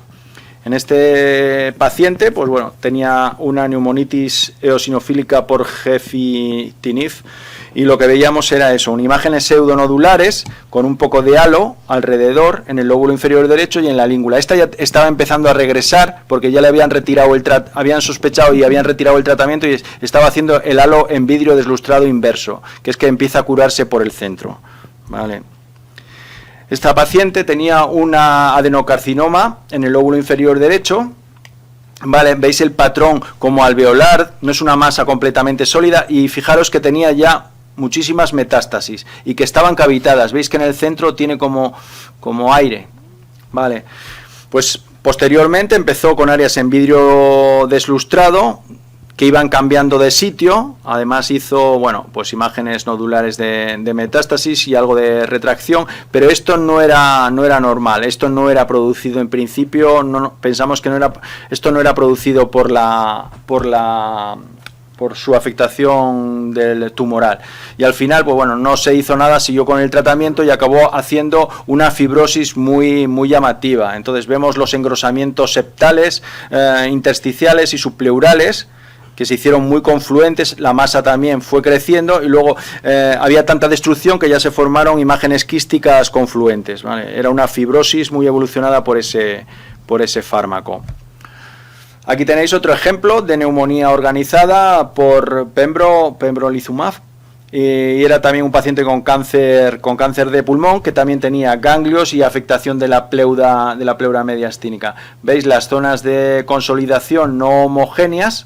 En este paciente, pues bueno, tenía una neumonitis eosinofílica por gefitinib y lo que veíamos era eso, imágenes pseudonodulares con un poco de halo alrededor en el lóbulo inferior derecho y en la língula. Esta ya estaba empezando a regresar porque ya le habían retirado habían sospechado y habían retirado el tratamiento y estaba haciendo el halo en vidrio deslustrado inverso, que es que empieza a curarse por el centro. Vale. Esta paciente tenía una adenocarcinoma en el lóbulo inferior derecho. Vale, veis el patrón como alveolar, no es una masa completamente sólida y fijaros que tenía ya muchísimas metástasis y que estaban cavitadas. Veis que en el centro tiene como aire. Vale, pues posteriormente empezó con áreas en vidrio deslustrado que iban cambiando de sitio. Además hizo, bueno, pues imágenes nodulares de metástasis y algo de retracción, pero esto no era normal, esto no era producido en principio, pensamos que esto no era producido por su afectación del tumoral. Y al final, pues bueno, no se hizo nada, siguió con el tratamiento y acabó haciendo una fibrosis muy llamativa. Entonces vemos los engrosamientos septales, intersticiales y subpleurales, que se hicieron muy confluentes, la masa también fue creciendo y luego había tanta destrucción que ya se formaron imágenes quísticas confluentes, ¿vale? Era una fibrosis muy evolucionada por ese fármaco. Aquí tenéis otro ejemplo de neumonía organizada por pembrolizumab, y era también un paciente con cáncer de pulmón que también tenía ganglios y afectación de la pleura mediastínica. ¿Veis las zonas de consolidación no homogéneas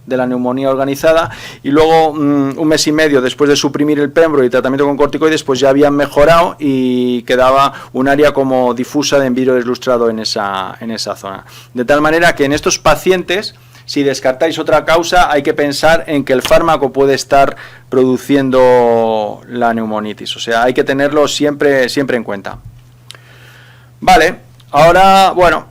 de la neumonía organizada? Y luego un mes y medio después de suprimir el pembro y tratamiento con corticoides, pues ya habían mejorado y quedaba un área como difusa de en vidrio deslustrado en esa zona. De tal manera que en estos pacientes, si descartáis otra causa, hay que pensar en que el fármaco puede estar produciendo la neumonitis. O sea, hay que tenerlo siempre en cuenta. Vale, ahora, bueno,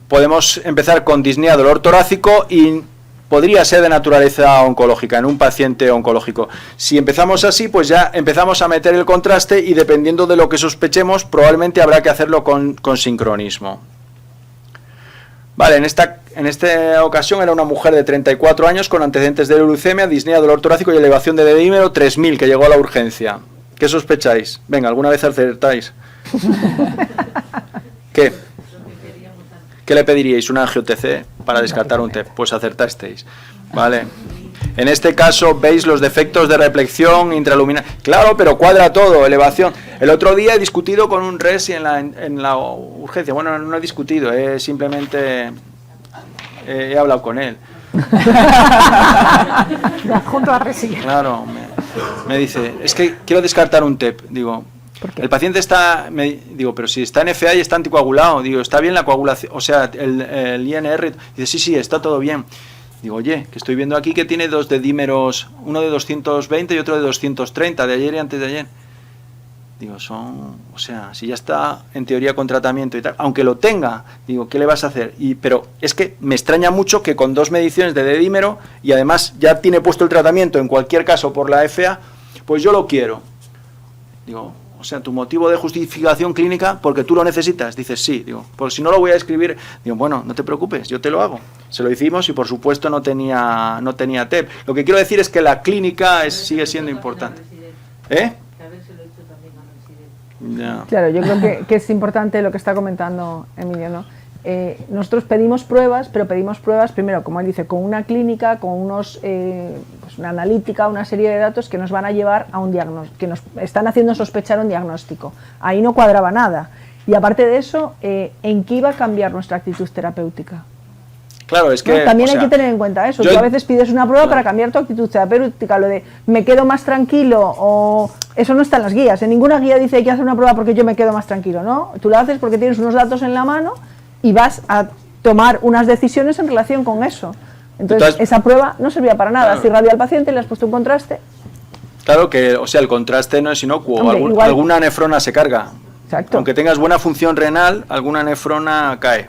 podemos empezar con disnea, dolor torácico, y podría ser de naturaleza oncológica, en un paciente oncológico. Si empezamos así, pues ya empezamos a meter el contraste y dependiendo de lo que sospechemos, probablemente habrá que hacerlo con sincronismo. Vale, en esta ocasión era una mujer de 34 años con antecedentes de leucemia, disnea, dolor torácico y elevación de D-dímero 3000, que llegó a la urgencia. ¿Qué sospecháis? Venga, ¿alguna vez acertáis? ¿Qué? ¿Qué le pediríais? ¿Una angio-TC para descartar un TEP? Pues acertasteis. Vale. En este caso veis los defectos de reflexión intraluminal. Claro, pero cuadra todo, elevación. El otro día he discutido con un resi en la urgencia. Bueno, no he discutido, simplemente he hablado con él. Junto a resi. Claro, me dice, es que quiero descartar un TEP. Digo, el paciente está, digo, pero si está en FA y está anticoagulado, digo, está bien la coagulación, o sea, el INR, dice, sí, está todo bien. Digo, oye, que estoy viendo aquí que tiene dos dedímeros, uno de 220 y otro de 230, de ayer y antes de ayer. Digo, o sea, si ya está en teoría con tratamiento y tal, aunque lo tenga, digo, ¿qué le vas a hacer? Pero es que me extraña mucho que con 2 mediciones de dedímero y además ya tiene puesto el tratamiento, en cualquier caso por la FA, pues yo lo quiero. Digo, o sea, tu motivo de justificación clínica, porque tú lo necesitas. Dices, sí. Digo, pues si no lo voy a escribir. Digo, bueno, no te preocupes, yo te lo hago. Se lo hicimos y por supuesto no tenía TEP. Lo que quiero decir es que la clínica sigue siendo importante. ¿Eh? Ya. Claro, yo creo que es importante lo que está comentando Emilio, ¿no? Nosotros pedimos pruebas, pero pedimos pruebas primero, como él dice, con una clínica, con unos, pues una analítica, una serie de datos que nos van a llevar a un diagnóstico, que nos están haciendo sospechar un diagnóstico. Ahí no cuadraba nada. Y aparte de eso, ¿en qué iba a cambiar nuestra actitud terapéutica? Claro, es que... ¿No? También hay que tener en cuenta eso. Tú a veces pides una prueba para cambiar tu actitud terapéutica, lo de me quedo más tranquilo o... Eso no está en las guías. En ninguna guía dice hay que hacer una prueba porque yo me quedo más tranquilo, ¿no? Tú la haces porque tienes unos datos en la mano y vas a tomar unas decisiones en relación con eso. Entonces, esa prueba no servía para nada. Claro. Si irradia al paciente, le has puesto un contraste. Claro que, o sea, el contraste no es inocuo. Hombre, alguna nefrona se carga. Exacto. Aunque tengas buena función renal, alguna nefrona cae.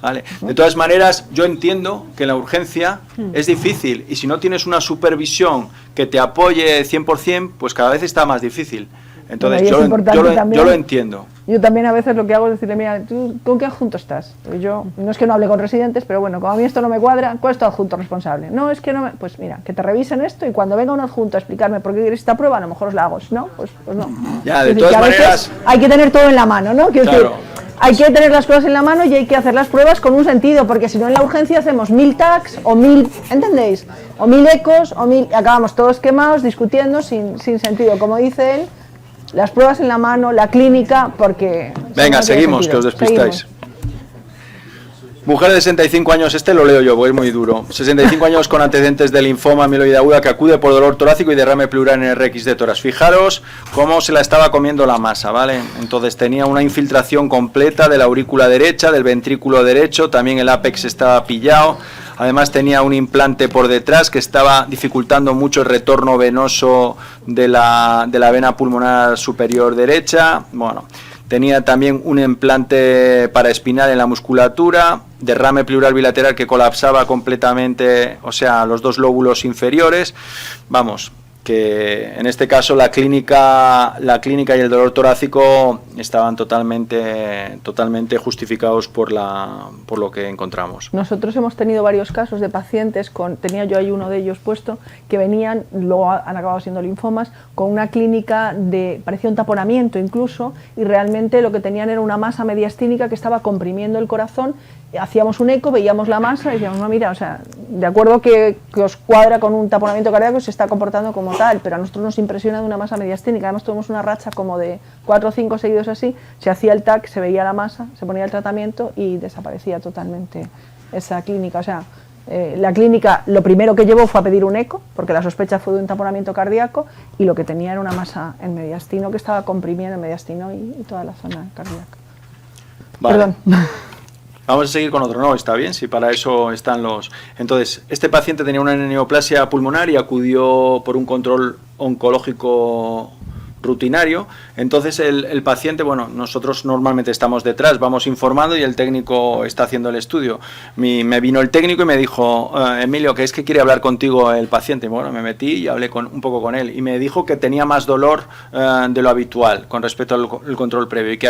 ¿Vale? De todas maneras, yo entiendo que en la urgencia es difícil y si no tienes una supervisión que te apoye 100%, pues cada vez está más difícil. Entonces, yo lo entiendo. Yo también a veces lo que hago es decirle, mira, ¿tú con qué adjunto estás? Yo, no es que no hable con residentes, pero bueno, como a mí esto no me cuadra, ¿cuál es tu adjunto responsable? No, es que no me... Pues mira, que te revisen esto y cuando venga un adjunto a explicarme por qué quieres esta prueba, a lo mejor os la hago. Si no, pues no. Ya, de todas maneras... Hay que tener todo en la mano, ¿no? Quiero claro. decir, hay que tener las cosas en la mano y hay que hacer las pruebas con un sentido, porque si no en la urgencia hacemos 1000 tags o 1000, ¿entendéis? O 1000 ecos, o 1000, acabamos todos quemados discutiendo sin sentido, como dice él. Las pruebas en la mano, la clínica, porque... Venga, seguimos, que os despistáis. Seguimos. Mujer de 65 años, este lo leo yo, porque es muy duro. 65 años con antecedentes de linfoma amiloide aguda que acude por dolor torácico y derrame pleural en RX de tórax. Fijaros cómo se la estaba comiendo la masa, ¿vale? Entonces tenía una infiltración completa de la aurícula derecha, del ventrículo derecho, también el ápex estaba pillado. Además tenía un implante por detrás que estaba dificultando mucho el retorno venoso de la vena pulmonar superior derecha. Bueno, tenía también un implante paraespinal en la musculatura, derrame pleural bilateral que colapsaba completamente, o sea, los 2 lóbulos inferiores. Vamos, que en este caso la clínica y el dolor torácico estaban totalmente justificados por lo que encontramos. Nosotros hemos tenido varios casos de pacientes, tenía yo ahí uno de ellos puesto, que venían, luego han acabado siendo linfomas, con una clínica parecía un taponamiento incluso, y realmente lo que tenían era una masa mediastínica que estaba comprimiendo el corazón. Hacíamos un eco, veíamos la masa y decíamos, no, mira, o sea, de acuerdo que os cuadra con un taponamiento cardíaco, se está comportando como tal, pero a nosotros nos impresiona de una masa mediastínica. Además tuvimos una racha como de 4 o 5 seguidos así, se hacía el TAC, se veía la masa, se ponía el tratamiento y desaparecía totalmente esa clínica. O sea, la clínica lo primero que llevó fue a pedir un eco, porque la sospecha fue de un taponamiento cardíaco, y lo que tenía era una masa en mediastino que estaba comprimiendo el mediastino y toda la zona cardíaca. Vale. Perdón. Vamos a seguir con otro, ¿no? Está bien, si para eso están los... Entonces, este paciente tenía una neoplasia pulmonar y acudió por un control oncológico rutinario. Entonces el paciente, bueno, nosotros normalmente estamos detrás, vamos informando y el técnico está haciendo el estudio. Me vino el técnico y me dijo, Emilio, que es que quiere hablar contigo el paciente. Bueno, me metí y hablé un poco con él y me dijo que tenía más dolor de lo habitual con respecto al control previo y que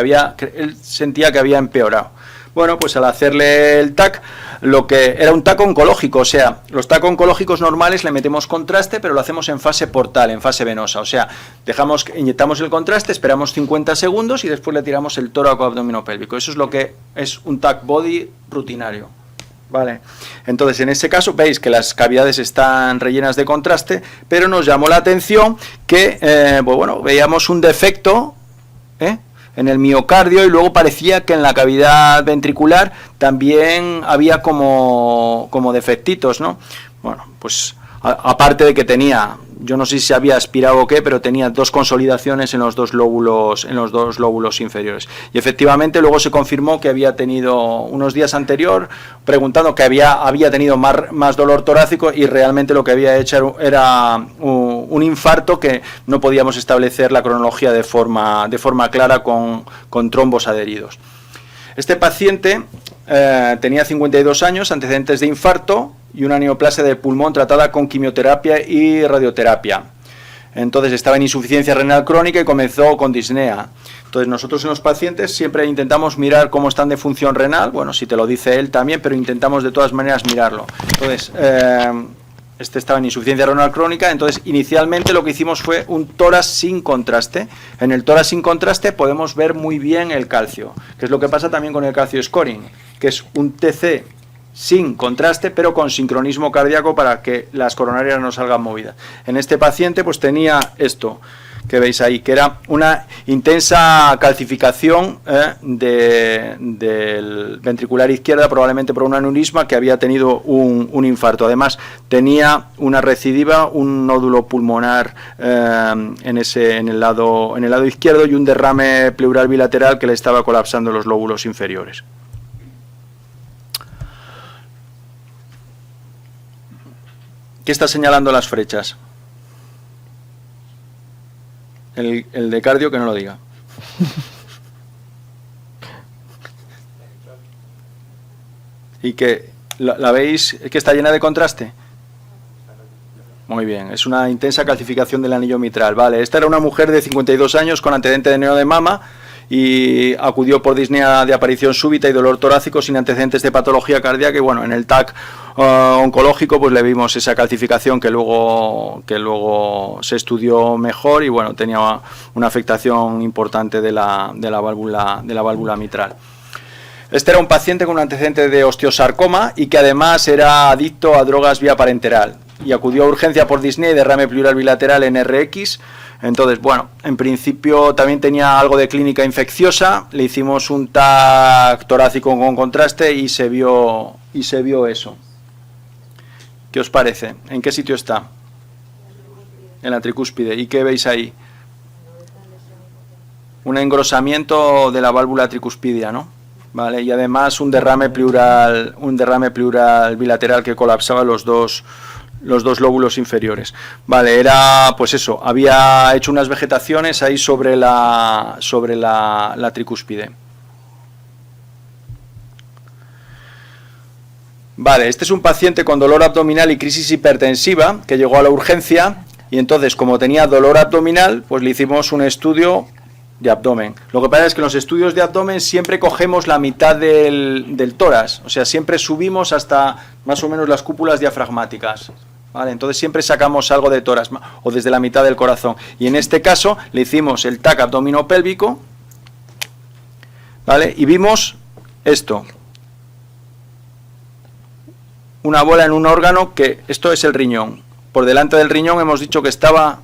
él sentía que había empeorado. Bueno, pues al hacerle el TAC, lo que era un TAC oncológico, o sea, los TAC oncológicos normales le metemos contraste, pero lo hacemos en fase portal, en fase venosa, o sea, inyectamos el contraste, esperamos 50 segundos y después le tiramos el tóraco abdominopélvico. Eso es lo que es un TAC body rutinario. Vale, entonces en ese caso veis que las cavidades están rellenas de contraste, pero nos llamó la atención que, pues bueno, veíamos un defecto, en el miocardio y luego parecía que en la cavidad ventricular también había como defectitos, ¿no? Bueno, pues aparte de que tenía, yo no sé si se había aspirado o qué, pero tenía 2 consolidaciones en los dos lóbulos inferiores. Y efectivamente luego se confirmó que había tenido unos días anterior, preguntando que había tenido más dolor torácico y realmente lo que había hecho era un infarto que no podíamos establecer la cronología de forma clara con trombos adheridos. Este paciente tenía 52 años, antecedentes de infarto y una neoplasia del pulmón tratada con quimioterapia y radioterapia. Entonces estaba en insuficiencia renal crónica y comenzó con disnea. Entonces nosotros en los pacientes siempre intentamos mirar cómo están de función renal, bueno, si te lo dice él también, pero intentamos de todas maneras mirarlo. Entonces, este estaba en insuficiencia renal crónica, entonces inicialmente lo que hicimos fue un tórax sin contraste. En el tórax sin contraste podemos ver muy bien el calcio, que es lo que pasa también con el calcio scoring, que es un TC sin contraste, pero con sincronismo cardíaco para que las coronarias no salgan movidas. En este paciente pues tenía esto que veis ahí, que era una intensa calcificación del ventricular izquierda, probablemente por un aneurisma, que había tenido un infarto. Además tenía una recidiva, un nódulo pulmonar en el lado izquierdo y un derrame pleural bilateral que le estaba colapsando los lóbulos inferiores. ¿Qué está señalando las flechas? El de cardio que no lo diga. ¿Y que la veis que está llena de contraste? Muy bien, es una intensa calcificación del anillo mitral. Vale, esta era una mujer de 52 años con antecedente de neo de mama y acudió por disnea de aparición súbita y dolor torácico sin antecedentes de patología cardíaca y bueno, en el TAC oncológico pues le vimos esa calcificación que luego se estudió mejor y bueno, tenía una afectación importante de la válvula mitral. Este era un paciente con un antecedente de osteosarcoma y que además era adicto a drogas vía parenteral y acudió a urgencia por disnea y derrame pleural bilateral en RX. Entonces, bueno, en principio también tenía algo de clínica infecciosa, le hicimos un TAC torácico con contraste y se vio eso. ¿Qué os parece? ¿En qué sitio está? En la tricúspide. ¿Y qué veis ahí? Un engrosamiento de la válvula tricuspidia, ¿no? Vale, y además un derrame pleural bilateral que colapsaba los dos lóbulos inferiores. Vale, era pues eso, había hecho unas vegetaciones ahí sobre la tricúspide. Vale, este es un paciente con dolor abdominal y crisis hipertensiva que llegó a la urgencia y entonces como tenía dolor abdominal, pues le hicimos un estudio de abdomen. Lo que pasa es que en los estudios de abdomen siempre cogemos la mitad del tórax, o sea, siempre subimos hasta más o menos las cúpulas diafragmáticas. Vale, entonces siempre sacamos algo de tórax o desde la mitad del corazón. Y en este caso le hicimos el TAC abdominopélvico, ¿vale? Y vimos esto. Una bola en un órgano que esto es el riñón. Por delante del riñón hemos dicho que estaba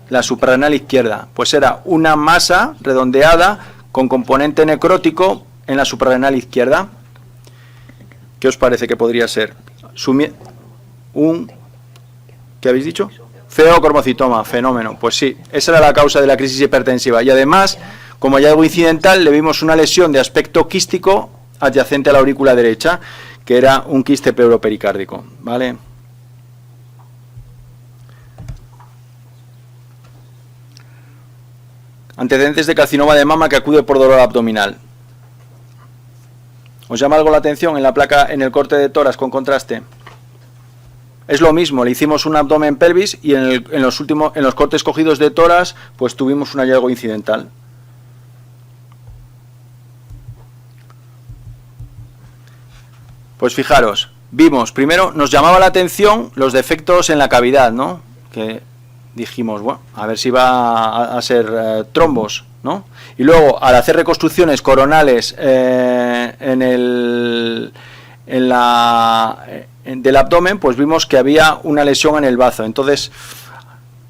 la suprarrenal izquierda. Pues era una masa redondeada con componente necrótico en la suprarrenal izquierda. ¿Qué os parece que podría ser? ¿Qué habéis dicho? Feocormocitoma, fenómeno. Pues sí, esa era la causa de la crisis hipertensiva. Y además, como hallazgo incidental, le vimos una lesión de aspecto quístico adyacente a la aurícula derecha, que era un quiste pleuropericárdico, ¿vale? Antecedentes de carcinoma de mama que acude por dolor abdominal. ¿Os llama algo la atención en la placa, en el corte de tórax con contraste? Es lo mismo, le hicimos un abdomen pelvis y en los cortes cogidos de tórax, pues tuvimos un hallazgo incidental. Pues fijaros, vimos, primero nos llamaba la atención los defectos en la cavidad, ¿no? Que dijimos, bueno, a ver si va a ser trombos, ¿no? Y luego, al hacer reconstrucciones coronales del abdomen, pues vimos que había una lesión en el bazo. Entonces,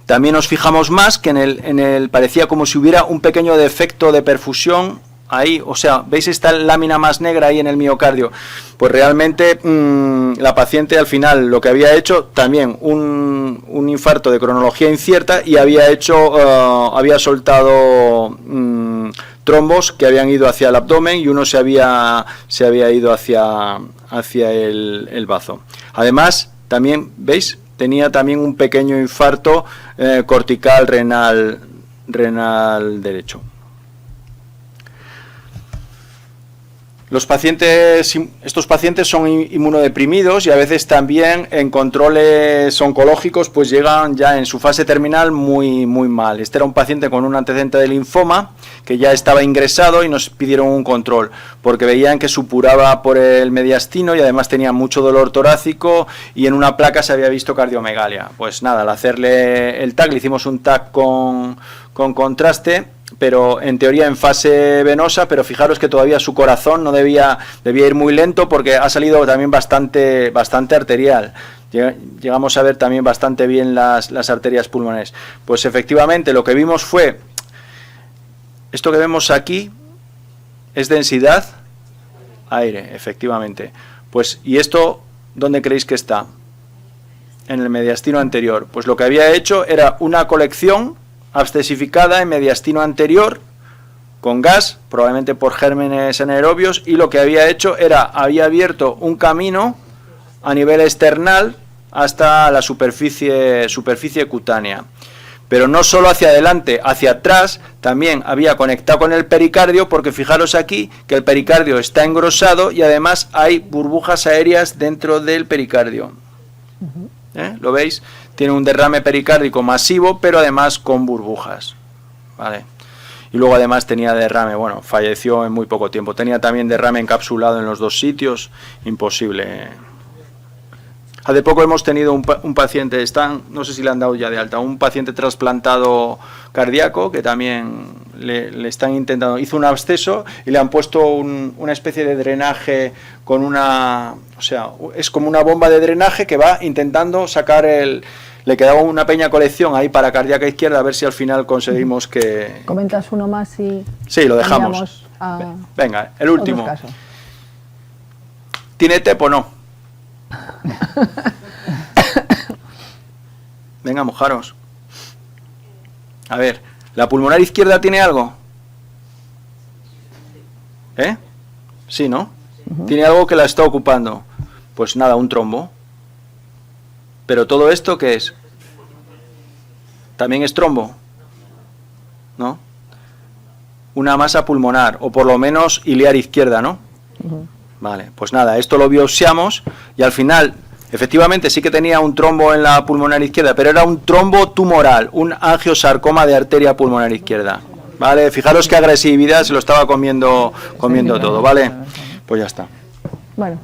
también nos fijamos más que parecía como si hubiera un pequeño defecto de perfusión ahí, o sea, ¿veis esta lámina más negra ahí en el miocardio? Pues realmente la paciente al final lo que había hecho también un infarto de cronología incierta y había soltado trombos que habían ido hacia el abdomen y uno se había ido hacia el bazo. Además, también, ¿veis? Tenía también un pequeño infarto cortical renal derecho. Estos pacientes son inmunodeprimidos y a veces también en controles oncológicos pues llegan ya en su fase terminal muy mal. Este era un paciente con un antecedente de linfoma que ya estaba ingresado y nos pidieron un control porque veían que supuraba por el mediastino y además tenía mucho dolor torácico y en una placa se había visto cardiomegalia. Pues nada, al hacerle el TAC, le hicimos un TAC con contraste, pero en teoría en fase venosa, pero fijaros que todavía su corazón no debía ir muy lento porque ha salido también bastante arterial. Llegamos a ver también bastante bien las arterias pulmonares. Pues efectivamente lo que vimos fue, esto que vemos aquí es densidad aire, efectivamente. Pues, ¿y esto dónde creéis que está? En el mediastino anterior. Pues lo que había hecho era una colección abscesificada en mediastino anterior con gas, probablemente por gérmenes anaerobios, y lo que había hecho había abierto un camino a nivel external hasta la superficie cutánea. Pero no solo hacia adelante, hacia atrás también había conectado con el pericardio, porque fijaros aquí que el pericardio está engrosado y además hay burbujas aéreas dentro del pericardio. ¿Lo veis? Tiene un derrame pericárdico masivo, pero además con burbujas, ¿vale? Y luego además tenía derrame, bueno, falleció en muy poco tiempo. Tenía también derrame encapsulado en los dos sitios, imposible. Hace poco hemos tenido un paciente, no sé si le han dado ya de alta, un paciente trasplantado cardíaco que también le están intentando, hizo un absceso y le han puesto una especie de drenaje con es como una bomba de drenaje que va intentando sacar le quedaba una pequeña colección ahí para cardíaca izquierda, a ver si al final conseguimos que... Comentas uno más y... Sí, lo dejamos. Venga, el último. ¿Tiene TEP o no? Venga, mojaros. A ver, ¿la pulmonar izquierda tiene algo? Sí, ¿no? Tiene algo que la está ocupando. Pues nada, un trombo. Pero todo esto, ¿qué es? También es trombo, ¿no? Una masa pulmonar, o por lo menos iliar izquierda, ¿no? Vale, pues nada, esto lo biopsiamos y al final, efectivamente sí que tenía un trombo en la pulmonar izquierda, pero era un trombo tumoral, un angiosarcoma de arteria pulmonar izquierda. Vale, fijaros qué agresividad, se lo estaba comiendo todo, ¿vale? Pues ya está. Bueno.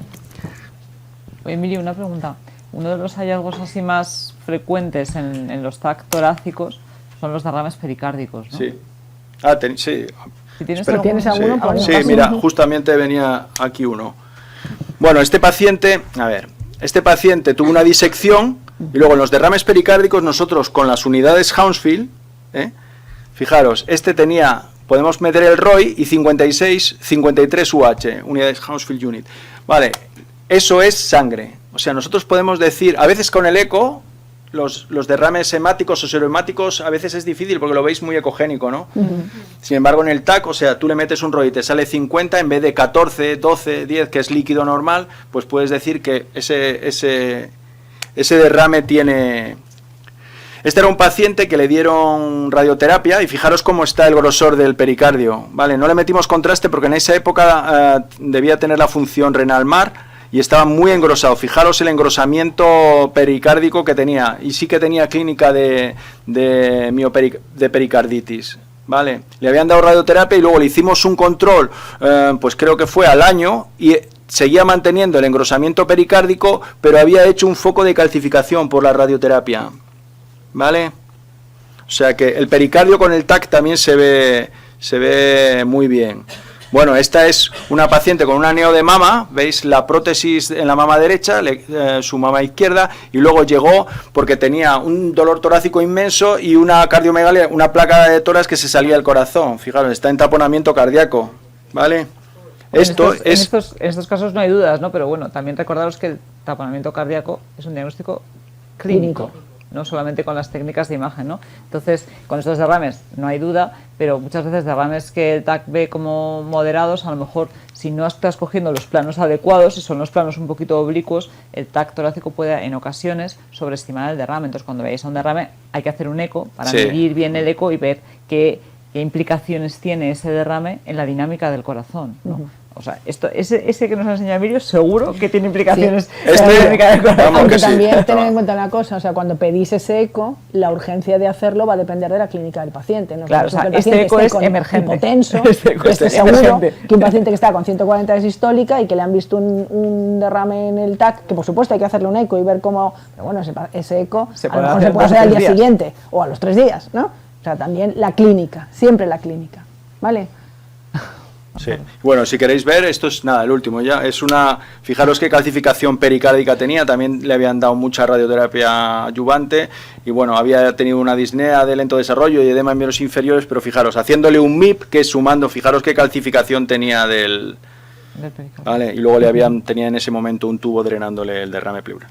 Oye, Emilio, una pregunta. Uno de los hallazgos así más frecuentes en los TAC torácicos son los derrames pericárdicos, ¿no? Sí. Sí. ¿Tienes alguno? Sí, mira, justamente venía aquí uno. Bueno, este paciente tuvo una disección y luego en los derrames pericárdicos nosotros con las unidades Hounsfield, fijaros, podemos meter el ROI y 53 UH, unidades Hounsfield Unit. Vale, eso es sangre. O sea, nosotros podemos decir, a veces con el eco, los derrames hemáticos o serohemáticos a veces es difícil porque lo veis muy ecogénico, ¿no? Sin embargo, en el TAC, o sea, tú le metes un ROI y te sale 50 en vez de 14, 12, 10, que es líquido normal, pues puedes decir que ese derrame tiene Este era un paciente que le dieron radioterapia y fijaros cómo está el grosor del pericardio, ¿vale? No le metimos contraste porque en esa época debía tener la función renal MAR y estaba muy engrosado. Fijaros el engrosamiento pericárdico que tenía y sí que tenía clínica de pericarditis, ¿vale? Le habían dado radioterapia y luego le hicimos un control, pues creo que fue al año y seguía manteniendo el engrosamiento pericárdico, pero había hecho un foco de calcificación por la radioterapia, ¿vale? O sea que el pericardio con el TAC también se ve muy bien. Bueno, esta es una paciente con un aneo de mama, veis la prótesis en la mama derecha, su mama izquierda, y luego llegó porque tenía un dolor torácico inmenso y una cardiomegalia, una placa de tórax que se salía del corazón. Fijaros, está en taponamiento cardíaco, ¿vale? En estos casos no hay dudas, ¿no? Pero bueno, también recordaros que el taponamiento cardíaco es un diagnóstico clínico, no solamente con las técnicas de imagen, ¿no? Entonces, con estos derrames no hay duda, pero muchas veces derrames que el TAC ve como moderados, a lo mejor si no estás cogiendo los planos adecuados, si son los planos un poquito oblicuos, el TAC torácico puede en ocasiones sobreestimar el derrame. Entonces, cuando veáis a un derrame hay que hacer un eco para medir bien el eco y ver qué implicaciones tiene ese derrame en la dinámica del corazón, ¿no? O sea, ese que nos ha enseñado Emilio seguro que tiene implicaciones en la dinámica del corazón. Aunque también tened en cuenta una cosa, o sea, cuando pedís ese eco, la urgencia de hacerlo va a depender de la clínica del paciente, ¿no? Claro, o sea, este eco es emergente. Hipotenso, Este seguro emergente. que un paciente que está con 140 de sistólica y que le han visto un derrame en el TAC, que por supuesto hay que hacerle un eco y ver cómo, pero bueno, ese eco a lo mejor se puede hacer al día siguiente o a los 3 días, ¿no? O sea, también la clínica, siempre la clínica, ¿vale? Sí. Bueno, si queréis ver, esto es nada, el último ya, es fijaros qué calcificación pericárdica tenía, también le habían dado mucha radioterapia adyuvante y bueno, había tenido una disnea de lento desarrollo y edema en miembros inferiores, pero fijaros, haciéndole un MIP, que es sumando, fijaros qué calcificación tenía del pericardio, ¿vale? Y luego tenía en ese momento un tubo drenándole el derrame pleural.